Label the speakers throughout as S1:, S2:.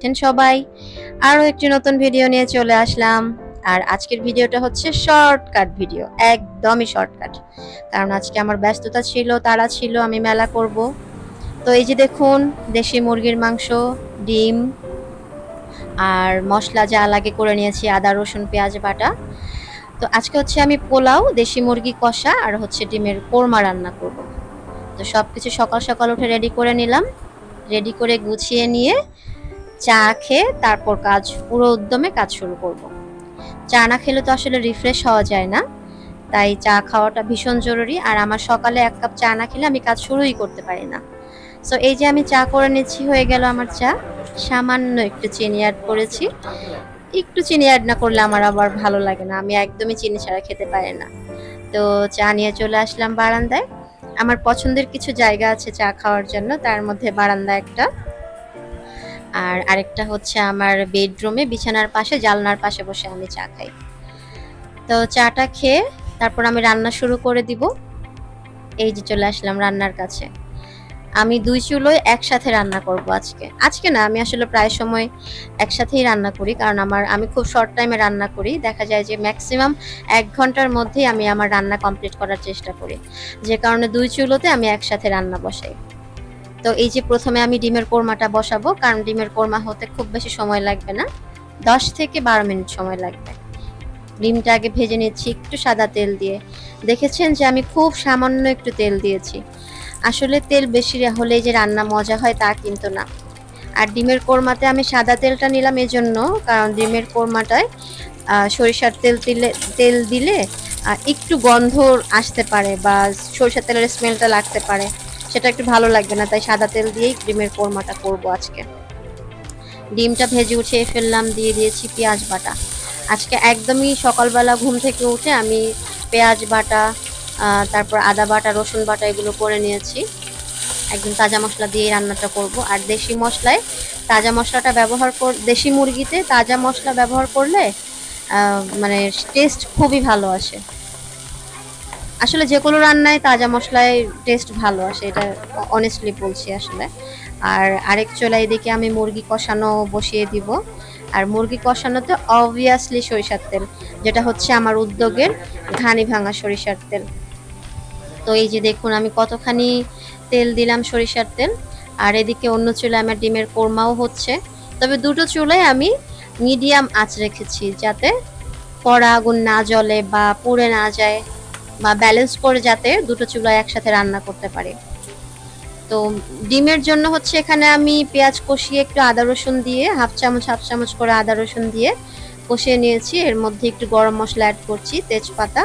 S1: সবাই আরো একটি নতুন ভিডিও নিয়ে চলে আসলাম। আর আজকের ভিডিওটা হচ্ছে শর্টকাট ভিডিও, একদমই শর্টকাট। কারণ আজকে আমার ব্যস্ততা ছিল, তাড়া ছিল, আমি মেলা করব। তো এই যে দেখুন, দেশি মুরগির মাংস, ডিম আর মশলা যা লাগে করে নিয়েছি, আদা রসুন পেঁয়াজ বাটা। তো আজকে হচ্ছে আমি পোলাও, দেশি মুরগি কষা আর হচ্ছে ডিমের কোরমা রান্না করব। তো সবকিছু সকাল সকাল উঠে রেডি করে নিলাম। রেডি করে গুছিয়ে নিয়ে চা খেয়ে তারপর পুরো উদ্যমে কাজ শুরু করব। চা না খেলে তো আসলে রিফ্রেশ হওয়া যায় না, তাই চা খাওয়াটা ভীষণ জরুরি। আর আমার সকালে 1 কাপ চা না খেলে আমি কাজ শুরুই করতে পারি না। সো এই যে আমি চা করে নিচ্ছি, হয়ে গেল আমার চা। সামান্য একটু চিনি অ্যাড করেছি। একটু চিনি অ্যাড না করলে আমার আবার ভালো লাগে না, আমি একদমই চিনি ছাড়া খেতে পারি না। তো চা নিয়ে চলে আসলাম বারান্দায়। আমার পছন্দের কিছু জায়গা আছে চা খাওয়ার জন্য, তার মধ্যে বারান্দা একটা, আর আরেকটা হচ্ছে আমার বেডরুমে বিছানার পাশে জানলার পাশে বসে আমি চা খাই। তো চাটা খেয়ে তারপর আমি রান্না শুরু করে দিব। এই যে চলে আসলাম রান্নার কাছে। আমি 2 চুলোয় একসাথে রান্না করব আজকে। আজকে না, আমি আসলে প্রায় সময় একসাথেই রান্না করি, কারণ আমি খুব শর্ট টাইমে রান্না করি। দেখা যায় যে ম্যাক্সিমাম 1 ঘন্টার মধ্যেই আমি আমার রান্না কমপ্লিট করার চেষ্টা করি, যে কারণে 2 চুলোতে আমি একসাথে রান্না বসাই। তো এই যে প্রথমে আমি ডিমের কোরমাটা বসাবো, কারণ ডিমের কোরমা হতে খুব বেশি সময় লাগবে না, 10 থেকে 12 মিনিট সময় লাগবে। ডিমটা আগে ভেজে নিচ্ছি একটু সাদা তেল দিয়ে। দেখেছেন যে আমি খুব সামান্য একটু তেল দিয়েছি। আসলে তেল বেশি হলেই যে রান্না মজা হয় তা কিন্তু না। আর ডিমের কোরমাতে আমি সাদা তেলটা নিলাম এজন্য, কারণ ডিমের কোরমাটায় সরিষার তেল দিলে একটু গন্ধ আসতে পারে বা সরিষার তেলের স্মেলটা লাগতে পারে, সেটা একটু ভালো লাগবে না। তাই সাদা তেল দিয়েই ডিমের কোরমাটা করব আজকে। ডিমটা ভেজে উঠিয়ে ফেললাম, দিয়ে দিয়েছি পেঁয়াজ বাটা। আজকে একদমই সকালবেলা ঘুম থেকে উঠে আমি পেঁয়াজ বাটা, তারপর আদা বাটা, রসুন বাটা এগুলো করে নিয়েছি। একদম তাজা মশলা দিয়ে রান্নাটা করব। আর দেশি মশলায় তাজা মশলাটা দেশি মুরগিতে তাজা মশলা ব্যবহার করলে মানে টেস্ট খুবই ভালো আসে। আসলে যে কোনো রান্নায় তাজা মশলায় টেস্ট ভালো আসে, এটা অনেস্টলি বলছি আসলে। আর আরেক চুলায় এদিকে আমি মুরগি কষানো বসিয়ে দিব। আর মুরগি কষানোতে অবভিয়াসলি সরিষার তেল, যেটা হচ্ছে আমার উদ্যোগের ঘানি ভাঙা সরিষার তেল। তো এই যে দেখুন আমি কতখানি তেল দিলাম, সরিষার তেল। আর এদিকে অন্য চুলায় আমার ডিমের কোরমাও হচ্ছে। তবে দুটো চুলায় আমি মিডিয়াম আঁচ রেখেছি, যাতে কড়া আগুন না জ্বলে বা পুড়ে না যায়, বা ব্যালেন্স করে যাতে দুটো চুলায় একসাথে রান্না করতে পারি। তো ডিমের জন্য হচ্ছে এখানে আমি পেঁয়াজ কষিয়ে একটু আদা রসুন দিয়ে হাফ চামচ করে আদা রসুন দিয়ে কষিয়ে নিয়েছি। এর মধ্যে একটু গরম মশলা অ্যাড করছি, তেজপাতা,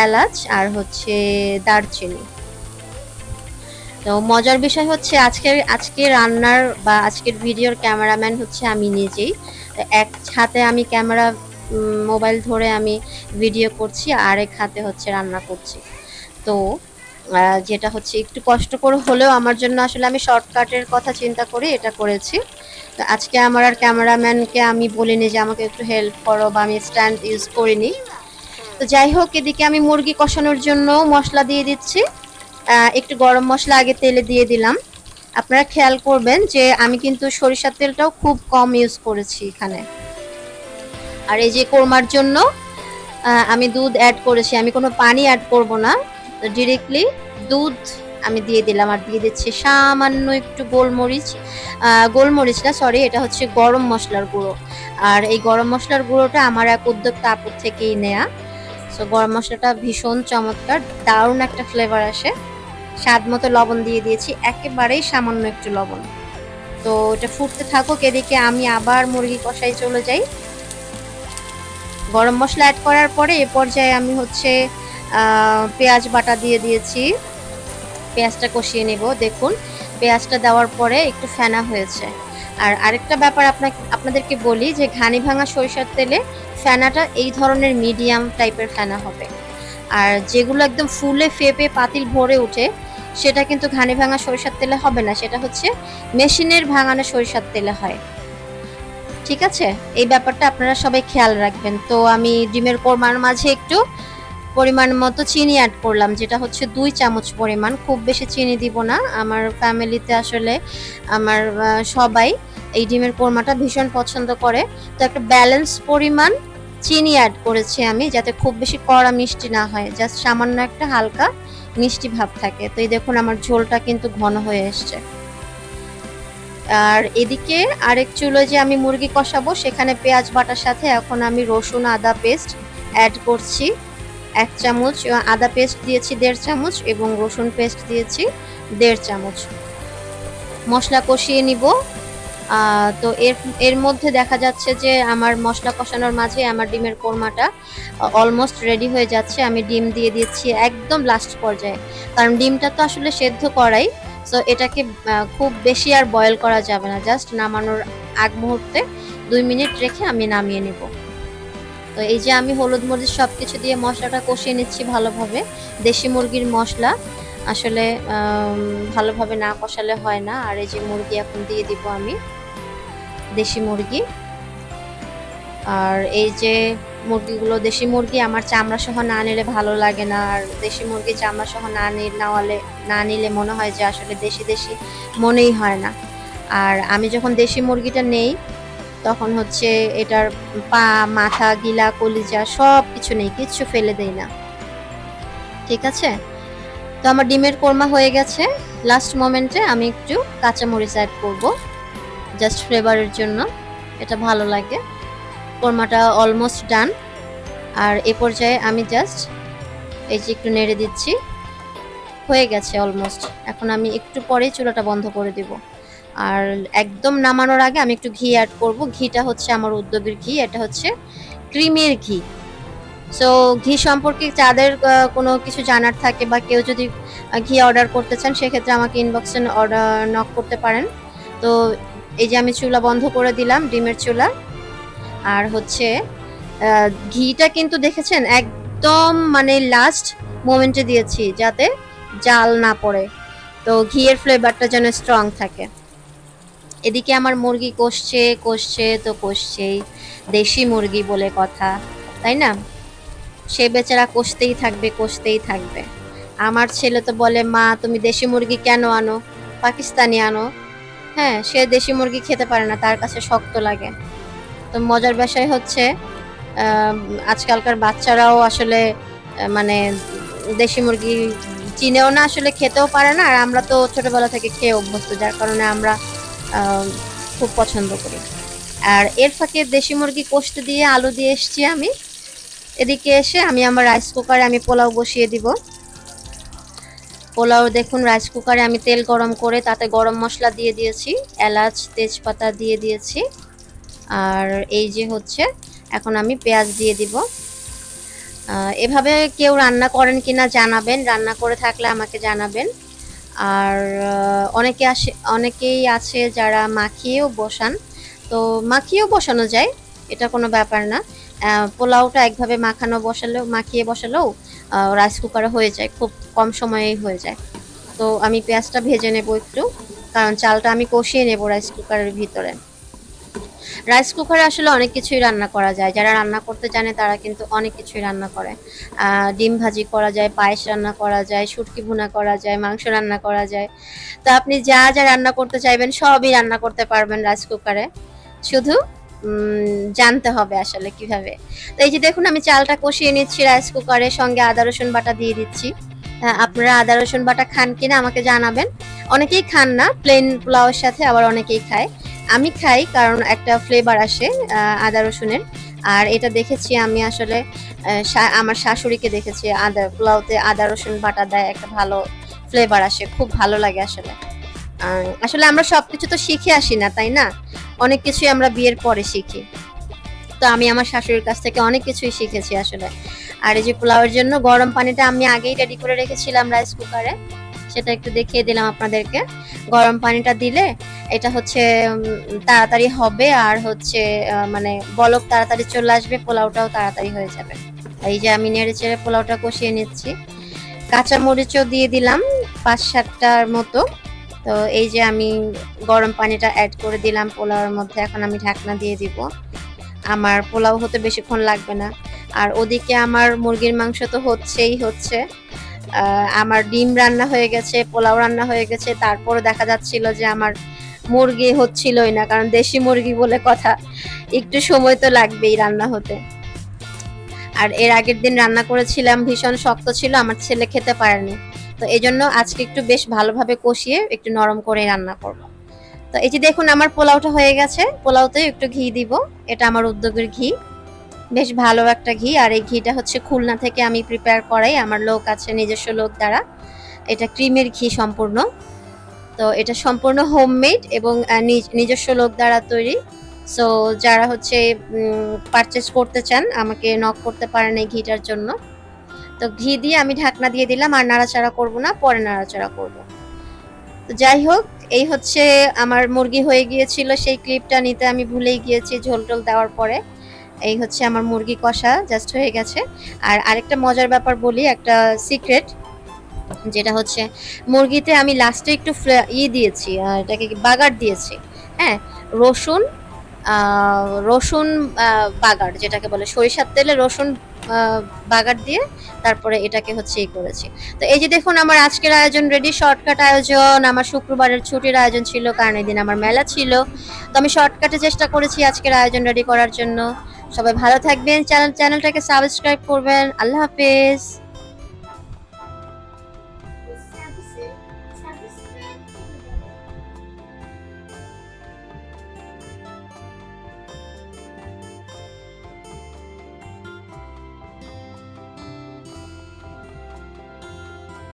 S1: এলাচ আর হচ্ছে দারচিনি। তো মজার বিষয় হচ্ছে আজকে রান্নার বা আজকের ভিডিওর ক্যামেরাম্যান হচ্ছে আমি নিজেই। তো এক হাতে আমি মোবাইল ধরে আমি ভিডিও করছি, আর এক হাতে হচ্ছে রান্না করছি। তো যেটা হচ্ছে একটু কষ্ট করে হলেও আমার জন্য, আসলে আমি শর্টকাটের কথা চিন্তা করে এটা করেছি। তো আজকে আমার আর ক্যামেরাম্যানকে আমি বলিনি যে আমাকে একটু হেল্প করো, বা আমি স্ট্যান্ড ইউজ করিনি। তো যাই হোক, এদিকে আমি মুরগি কষানোর জন্য মশলা দিয়ে দিচ্ছি। একটু গরম মশলা আগে তেলে দিয়ে দিলাম। আপনারা খেয়াল করবেন যে আমি কিন্তু সরিষার তেলটাও খুব কম ইউজ করেছি এখানে। আর এই যে কোরমার জন্য আমি দুধ অ্যাড করেছি, আমি কোনো পানি অ্যাড করব না, ডিরেক্টলি দুধ আমি দিয়ে দিলাম। আর দিয়ে দিচ্ছি সামান্য একটু গোলমরিচ না, সরি, এটা হচ্ছে গরম মশলার গুঁড়ো। আর এই গরম মশলার গুঁড়োটা আমার এক উদ্যোক্তা আপুর থেকেই নেয়া। সো গরম মশলাটা ভীষণ চমৎকার, দারুণ একটা ফ্লেভার আসে। স্বাদ মতো লবণ দিয়ে দিয়েছি, একেবারেই সামান্য একটু লবণ। তো এটা ফুটতে থাকুক, এদিকে আমি আবার মুরগি কষাই চলে যাই। গরম মশলা অ্যাড করার পরে এ পর্যায়ে আমি হচ্ছে পেঁয়াজ বাটা দিয়ে দিয়েছি। পেঁয়াজটা কষিয়ে নেব। দেখুন পেঁয়াজটা দেওয়ার পরে একটু ফেনা হয়েছে। আর আরেকটা ব্যাপার আপনাদেরকে বলি, যে ঘানি ভাঙা সরিষার তেলে ফেনাটা এই ধরনের মিডিয়াম টাইপের ফেনা হবে। আর যেগুলো একদম ফুলে ফেপে পাতিল ভরে ওঠে, সেটা কিন্তু ঘানি ভাঙা সরিষার তেলে হবে না, সেটা হচ্ছে মেশিনের ভাঙানো সরিষার তেলে হয়। ঠিক আছে, এই ব্যাপারটা আপনারা সবাই খেয়াল রাখবেন। তো আমি ডিমের কোরমার মাঝে একটু পরিমাণ মতো চিনি অ্যাড করলাম, যেটা হচ্ছে 2 চামচ পরিমাণ। খুব বেশি চিনি দিব না, আমার ফ্যামিলিতে আসলে আমার সবাই এই ডিমের কোরমাটা ভীষণ পছন্দ করে। তো একটা ব্যালেন্স পরিমাণ চিনি অ্যাড করেছি আমি, যাতে খুব বেশি কড়া মিষ্টি না হয়, জাস্ট সামান্য একটা হালকা মিষ্টি ভাব থাকে। তো এই দেখুন আমার ঝোলটা কিন্তু ঘন হয়ে এসছে। আর এদিকে আরেক চুলোয় যে আমি মুরগি কষাবো, সেখানে পেঁয়াজ বাটার সাথে এখন আমি রসুন আদা পেস্ট অ্যাড করছি 1 চামচ, আদা পেস্ট দিয়েছি 1.5 চামচ এবং রসুন পেস্ট দিয়েছি 1.5 চামচ। মশলা কষিয়ে নিব। তো এর মধ্যে দেখা যাচ্ছে যে আমার মশলা কষানোর মাঝে আমার ডিমের কোরমাটা অলমোস্ট রেডি হয়ে যাচ্ছে। আমি ডিম দিয়ে দিচ্ছি একদম লাস্ট পর্যায়ে, কারণ ডিমটা তো আসলে সেদ্ধ করাই, সো এটাকে খুব বেশি আর বয়েল করা যাবে না। জাস্ট নামানোর আগ মুহূর্তে 2 মিনিট রেখে আমি নামিয়ে নেব। তো এই যে আমি হলুদ মরিচ সব কিছু দিয়ে মশলাটা কষিয়ে নিচ্ছি ভালোভাবে। দেশি মুরগির মশলা আসলে ভালোভাবে না কষালে হয় না। আর এই যে মুরগি এখন দিয়ে দিব আমি, দেশি মুরগি। আর এই যে মুরগিগুলো, দেশি মুরগি আমার চামড়া সহ না নিলে ভালো লাগে না। আর দেশি মুরগি চামড়া সহ না নিলে মনে হয় যে আসলে দেশি দেশি মনেই হয় না। আর আমি যখন দেশি মুরগিটা নেই তখন হচ্ছে এটার পা, মাথা, গিলা, কলিজা সব কিছু নেই, কিচ্ছু ফেলে দেই না। ঠিক আছে, তো আমার ডিমের কোরমা হয়ে গেছে। লাস্ট মোমেন্টে আমি একটু কাঁচামরিচ অ্যাড করব, জাস্ট ফ্লেভারের জন্য, এটা ভালো লাগে। কোরমাটা অলমোস্ট ডান। আর এ পর্যায়ে আমি জাস্ট এই যে একটু নেড়ে দিচ্ছি, হয়ে গেছে অলমোস্ট। এখন আমি একটু পরেই চুলাটা বন্ধ করে দেব। আর একদম নামানোর আগে আমি একটু ঘি অ্যাড করব। ঘিটা হচ্ছে আমার উদ্যোগের ঘি, এটা হচ্ছে ক্রিমের ঘি। সো ঘি সম্পর্কে যাদের কোনো কিছু জানার থাকে বা কেউ যদি ঘি অর্ডার করতে চান, সেক্ষেত্রে আমাকে ইনবক্সে নক করতে পারেন। তো এই যে আমি চুলা বন্ধ করে দিলাম, ডিমের চুলা। আর হচ্ছে ঘিটা কিন্তু দেখেছেন একদম মানে লাস্ট মোমেন্টে দিয়েছি, যাতে জাল না পড়ে, তো ঘিয়ের ফ্লেভারটা যেন স্ট্রং থাকে। এদিকে আমার মুরগি কষছেই, দেশি মুরগি বলে কথা, তাই না? সে বেচারা কষতেই থাকবে। আমার ছেলে তো বলে, মা তুমি দেশি মুরগি কেন আনো, পাকিস্তানি আনো। হ্যাঁ, সে দেশি মুরগি খেতে পারে না, তার কাছে শক্ত লাগে। তো মজার বিষয় হচ্ছে আজকালকার বাচ্চারাও আসলে মানে দেশি মুরগি চিনেও না, আসলে খেতেও পারে না। আর আমরা তো ছোটবেলা থেকে খেয়ে অভ্যস্ত, যার কারণে আমরা খুব পছন্দ করি। আর এর ফাঁকে দেশি মুরগি কষতে দিয়ে আলু দিয়ে এসছি আমি। এদিকে এসে আমি আমার রাইস কুকারে আমি পোলাও বসিয়ে দিব। পোলাও দেখুন, রাইস কুকারে আমি তেল গরম করে তাতে গরম মশলা দিয়ে দিয়েছি, এলাচ, তেজপাতা দিয়ে দিয়েছি। আর এই যে হচ্ছে এখন আমি পেঁয়াজ দিয়ে দিব। এভাবে কেউ রান্না করেন কিনা জানাবেন, রান্না করে থাকলে আমাকে জানাবেন। আর অনেকেই আছে যারা মাখিয়েও বসান, তো মাখিয়েও বসানো যায়, এটা কোনো ব্যাপার না। পোলাওটা একভাবে মাখিয়ে বসালেও রাইস কুকারে হয়ে যায়, খুব কম সময়েই হয়ে যায়। তো আমি পেঁয়াজটা ভেজে নেব একটু, কারণ চালটা আমি কষিয়ে নেব রাইস কুকারের ভিতরে। রাইস কুকারে আসলে অনেক কিছুই রান্না করা যায়, যারা রান্না করতে জানে তারা কিন্তু অনেক কিছুই রান্না করে। ডিম ভাজি করা যায়, পায়েস রান্না করা যায়, শুটকি ভুনা করা যায়, মাংস রান্না করা যায়। তো আপনি যা যা রান্না করতে চাইবেন সবই রান্না করতে পারবেন রাইস কুকারে, শুধু জানতে হবে আসলে কিভাবে। তো এই যে দেখুন আমি চালটা কষিয়ে নিচ্ছি রাইস কুকারে, সঙ্গে আদা রসুন বাটা দিয়ে দিচ্ছি। আপনারা আদা রসুন বাটা খান কিনা আমাকে জানাবেন। অনেকেই খান না প্লেন পোলাওয়ের সাথে, আবার অনেকেই খায়। আমি খাই, কারণ একটা ফ্লেভার আসে আদা রসুনের। আর এটা দেখেছি আমি আসলে আমার শাশুড়িকে দেখেছি, পোলাওতে আদা রসুন বাটা দেয়, একটা ভালো ফ্লেভার আসে, খুব ভালো লাগে আসলে। আসলে আমরা সবকিছু তো শিখে আসি না, তাই না? অনেক কিছুই আমরা বিয়ের পরে শিখি। তো আমি আমার শাশুড়ির কাছ থেকে অনেক কিছুই শিখেছি আসলে। আর এই যে পোলাওয়ের জন্য গরম পানিটা আমি আগেই রেডি করে রেখেছিলাম রাইস কুকারে, সেটা একটু দেখিয়ে দিলাম আপনাদেরকে। গরম পানিটা দিলে এটা হচ্ছে তাড়াতাড়ি হবে, আর হচ্ছে মানে বলক তাড়াতাড়ি চলে আসবে, পোলাওটাও তাড়াতাড়ি হয়ে যাবে। এই যে আমি নেড়ে চেড়ে পোলাওটা কষিয়ে নিচ্ছি। কাঁচা মরিচও দিয়ে দিলাম 5-7টার মতো। তো এই যে আমি গরম পানিটা অ্যাড করে দিলাম পোলাওর মধ্যে। এখন আমি ঢাকনা দিয়ে দিব। আমার পোলাও হতে বেশিক্ষণ লাগবে না। আর ওদিকে আমার মুরগির মাংস তো হচ্ছে। আমার ডিম রান্না হয়ে গেছে, পোলাও রান্না হয়ে গেছে। তারপরে দেখা যাচ্ছিল যে আমার মুরগি হচ্ছিলই না, কারণ দেশি মুরগি বলে কথা, একটু সময় তো লাগবেই রান্না হতে। আর এর আগের দিন রান্না করেছিলাম, ভীষণ শক্ত ছিল, আমার ছেলে খেতে পারেনি। তো এই জন্য আজকে একটু বেশ ভালোভাবে কষিয়ে একটু নরম করে রান্না করব। তো এই যে দেখুন আমার পোলাওটা হয়ে গেছে, পোলাওতে একটু ঘি দিব, এটা আমার উদ্যোগের ঘি, বেশ ভালো একটা ঘি। আর এই ঘিটা হচ্ছে খুলনা থেকে আমি প্রিপেয়ার করাই, আমার লোক আছে নিজস্ব লোক দ্বারা, এটা ক্রিমের ঘি সম্পূর্ণ। তো এটা সম্পূর্ণ হোমমেড এবং নিজস্ব লোক দ্বারা তৈরি। সো যারা হচ্ছে পারচেস করতে চান আমাকে নক করতে পারেন এই ঘিটার জন্য। তো ঘি দিয়ে আমি ঢাকনা দিয়ে দিলাম, আর নাড়াচাড়া করব না, পরে নাড়াচাড়া করব। তো যাই হোক, এই হচ্ছে আমার মুরগি হয়ে গিয়েছিল, সেই ক্লিপটা নিতে আমি ভুলেই গিয়েছি ঝোল টোল দেওয়ার পরে। এই হচ্ছে আমার মুরগি কষা জাস্ট হয়ে গেছে। আর আরেকটা মজার ব্যাপার বলি, একটা সিক্রেট, যেটা হচ্ছে মুরগিতে আমি লাস্টে একটু দিয়েছি, এটাকে বাগার দিয়েছি। হ্যাঁ, রসুন, রসুন বাগার যেটাকে বলে, সরিষার তেলে রসুন বাগার দিয়ে তারপরে এটাকে হচ্ছে করেছি। তো এই যে দেখুন আমার আজকের আয়োজন রেডি, শর্টকাট আয়োজন। আমার শুক্রবারের ছুটির আয়োজন ছিল, কারণ এই দিন আমার মেলা ছিল। তো আমি শর্টকাটে চেষ্টা করেছি আজকের আয়োজন রেডি করার জন্য। সবাই ভালো থাকবেন, চ্যানেলটাকে সাবস্ক্রাইব করবেন। আল্লাহ হাফেজ।